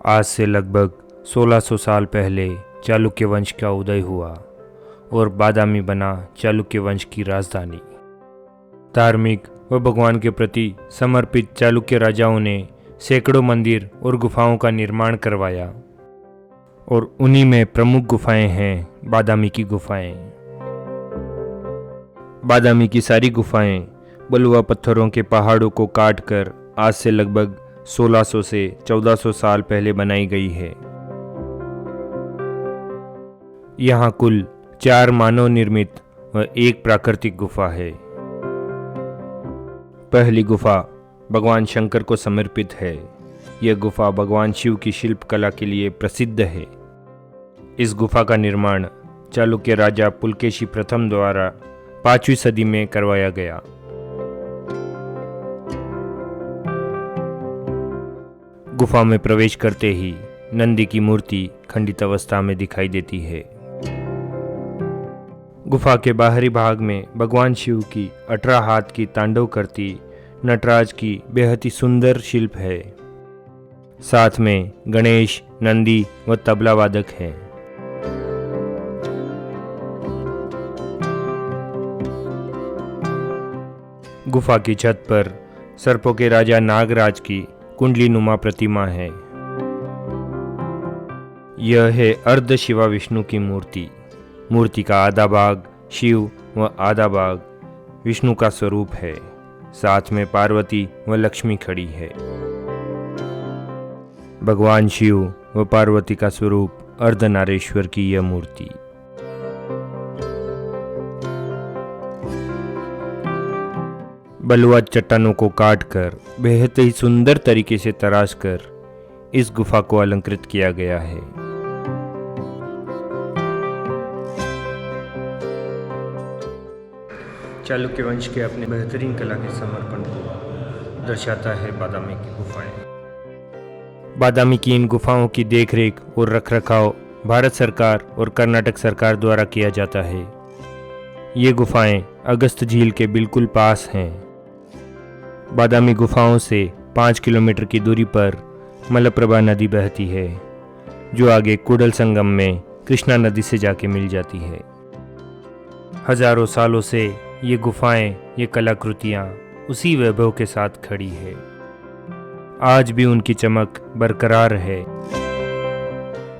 आज से लगभग 1600 साल पहले चालुक्य वंश का उदय हुआ और बादामी बना चालुक्य वंश की राजधानी। धार्मिक व भगवान के प्रति समर्पित चालुक्य राजाओं ने सैकड़ों मंदिर और गुफाओं का निर्माण करवाया और उन्हीं में प्रमुख गुफाएं हैं बादामी की गुफाएं। बादामी की सारी गुफाएं बलुआ पत्थरों के पहाड़ों को काटकर आज से लगभग 1600 से 1400 साल पहले बनाई गई है। यहाँ कुल 4 मानव निर्मित व 1 प्राकृतिक गुफा है। पहली गुफा भगवान शंकर को समर्पित है। यह गुफा भगवान शिव की शिल्प कला के लिए प्रसिद्ध है। इस गुफा का निर्माण चालुक्य राजा पुलकेशी प्रथम द्वारा 5वीं सदी में करवाया गया। गुफा में प्रवेश करते ही नंदी की मूर्ति खंडित अवस्था में दिखाई देती है। गुफा के बाहरी भाग में भगवान शिव की 18 हाथ की तांडव करती नटराज की बेहद ही सुंदर शिल्प है। साथ में गणेश, नंदी व तबला वादक हैं। गुफा की छत पर सर्पों के राजा नागराज की कुंडली नुमा प्रतिमा है। यह है अर्ध शिवा विष्णु की मूर्ति। मूर्ति का आधा भाग शिव व आधा भाग विष्णु का स्वरूप है। साथ में पार्वती व लक्ष्मी खड़ी है। भगवान शिव व पार्वती का स्वरूप अर्धनारेश्वर की यह मूर्ति। बलुआ चट्टानों को काटकर बेहद ही सुंदर तरीके से तराशकर इस गुफा को अलंकृत किया गया है। चालुक्य वंश के अपने बेहतरीन कला के समर्पण को दर्शाता है बादामी की गुफाएं। बादामी की इन गुफाओं की देखरेख और रखरखाव भारत सरकार और कर्नाटक सरकार द्वारा किया जाता है। ये गुफाएं अगस्त झील के बिल्कुल पास हैं। बादामी गुफाओं से 5 किलोमीटर की दूरी पर मलप्रभा नदी बहती है, जो आगे कुडल संगम में कृष्णा नदी से जाके मिल जाती है। हजारों सालों से ये गुफाएं, ये कलाकृतियां उसी वैभव के साथ खड़ी है। आज भी उनकी चमक बरकरार है।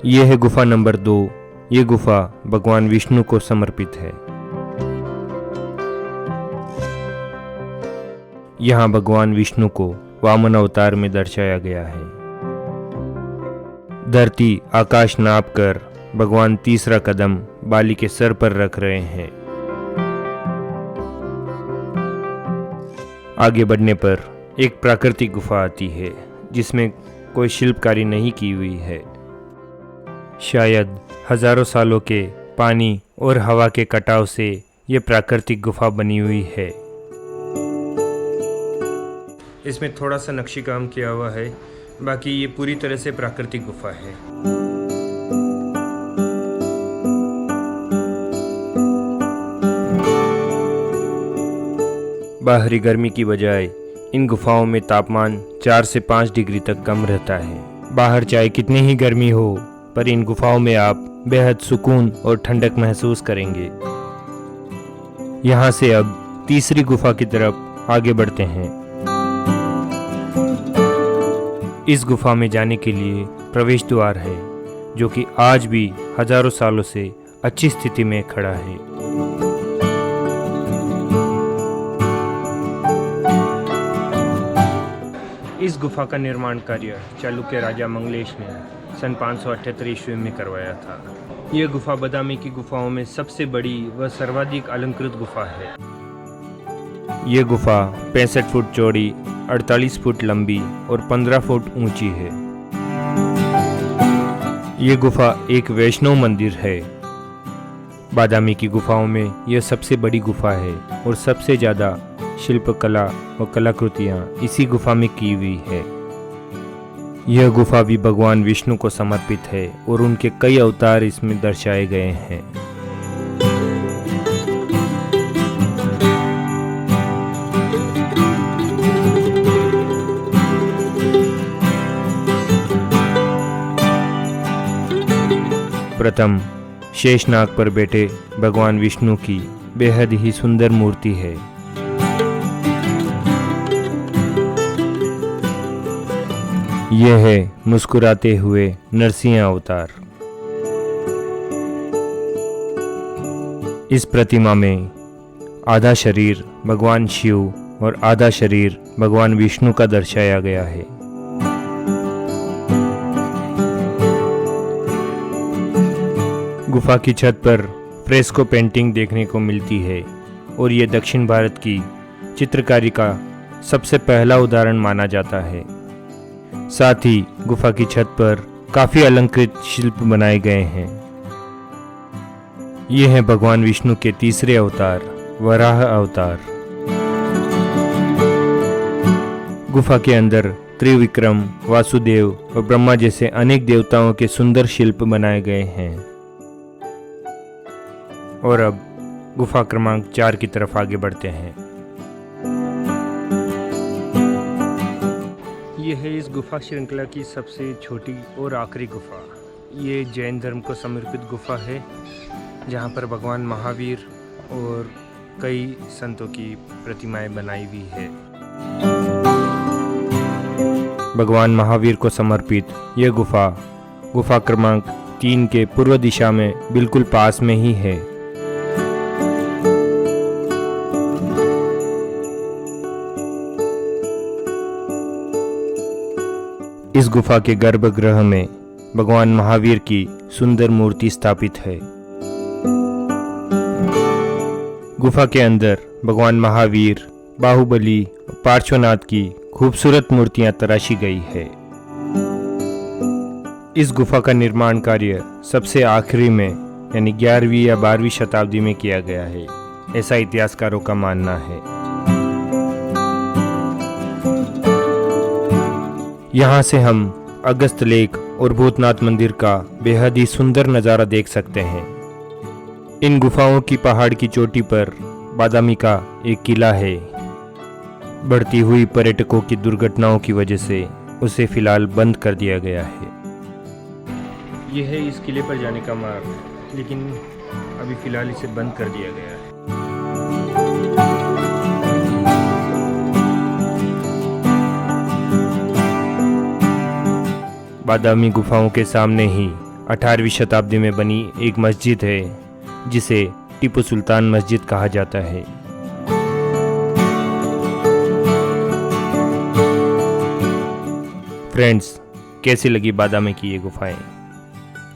यह है गुफा नंबर 2। ये गुफा भगवान विष्णु को समर्पित है। यहाँ भगवान विष्णु को वामन अवतार में दर्शाया गया है। धरती आकाश नापकर भगवान तीसरा कदम बाली के सर पर रख रहे हैं। आगे बढ़ने पर एक प्राकृतिक गुफा आती है जिसमें कोई शिल्पकारी नहीं की हुई है। शायद हजारों सालों के पानी और हवा के कटाव से यह प्राकृतिक गुफा बनी हुई है। इसमें थोड़ा सा नक्शी काम किया हुआ है, बाकी ये पूरी तरह से प्राकृतिक गुफा है। बाहरी गर्मी की बजाय इन गुफाओं में तापमान 4 से 5 डिग्री तक कम रहता है। बाहर चाहे कितनी ही गर्मी हो, पर इन गुफाओं में आप बेहद सुकून और ठंडक महसूस करेंगे। यहाँ से अब तीसरी गुफा की तरफ आगे बढ़ते हैं। इस गुफा में जाने के लिए प्रवेश द्वार है, जो कि आज भी हजारों सालों से अच्छी स्थिति में खड़ा है। इस गुफा का निर्माण कार्य चालुक्य राजा मंगलेश ने सन 578 ईस्वी में करवाया था। यह गुफा बादामी की गुफाओं में सबसे बड़ी व सर्वाधिक अलंकृत गुफा है। यह गुफा 65 फुट चौड़ी, 48 फुट लंबी और 15 फुट ऊंची है। यह गुफा एक वैष्णव मंदिर है। बादामी की गुफाओं में यह सबसे बड़ी गुफा है और सबसे ज़्यादा शिल्पकला व कलाकृतियाँ इसी गुफा में की हुई है। यह गुफा भी भगवान विष्णु को समर्पित है और उनके कई अवतार इसमें दर्शाए गए हैं। सर्वप्रथम शेषनाग पर बैठे भगवान विष्णु की बेहद ही सुंदर मूर्ति है। यह है मुस्कुराते हुए नरसिंह अवतार। इस प्रतिमा में आधा शरीर भगवान शिव और आधा शरीर भगवान विष्णु का दर्शाया गया है। गुफा की छत पर फ्रेस्को पेंटिंग देखने को मिलती है और ये दक्षिण भारत की चित्रकारी का सबसे पहला उदाहरण माना जाता है। साथ ही गुफा की छत पर काफी अलंकृत शिल्प बनाए गए हैं। ये है भगवान विष्णु के तीसरे अवतार वराह अवतार। गुफा के अंदर त्रिविक्रम, वासुदेव और ब्रह्मा जैसे अनेक देवताओं के सुंदर शिल्प बनाए गए हैं। और अब गुफा क्रमांक 4 की तरफ आगे बढ़ते हैं। यह है इस गुफा श्रृंखला की सबसे छोटी और आखिरी गुफा। ये जैन धर्म को समर्पित गुफा है, जहाँ पर भगवान महावीर और कई संतों की प्रतिमाएं बनाई हुई है। भगवान महावीर को समर्पित यह गुफा क्रमांक 3 के पूर्व दिशा में बिल्कुल पास में ही है। इस गुफा के गर्भगृह में भगवान महावीर की सुंदर मूर्ति स्थापित है। गुफा के अंदर भगवान महावीर, बाहुबली और पार्श्वनाथ की खूबसूरत मूर्तियां तराशी गई है। इस गुफा का निर्माण कार्य सबसे आखिरी में यानी 11वीं या 12वीं शताब्दी में किया गया है, ऐसा इतिहासकारों का मानना है। यहाँ से हम अगस्त लेक और भूतनाथ मंदिर का बेहद ही सुंदर नज़ारा देख सकते हैं। इन गुफाओं की पहाड़ की चोटी पर बादामी का एक किला है। बढ़ती हुई पर्यटकों की दुर्घटनाओं की वजह से उसे फिलहाल बंद कर दिया गया है। यह है इस किले पर जाने का मार्ग, लेकिन अभी फिलहाल इसे बंद कर दिया गया है। बादामी गुफाओं के सामने ही 18वीं शताब्दी में बनी एक मस्जिद है, जिसे टीपू सुल्तान मस्जिद कहा जाता है। फ्रेंड्स, कैसी लगी बादामी की ये गुफाएं?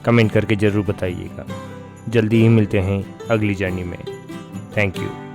कमेंट करके ज़रूर बताइएगा। जल्दी ही मिलते हैं अगली जर्नी में। Thank you.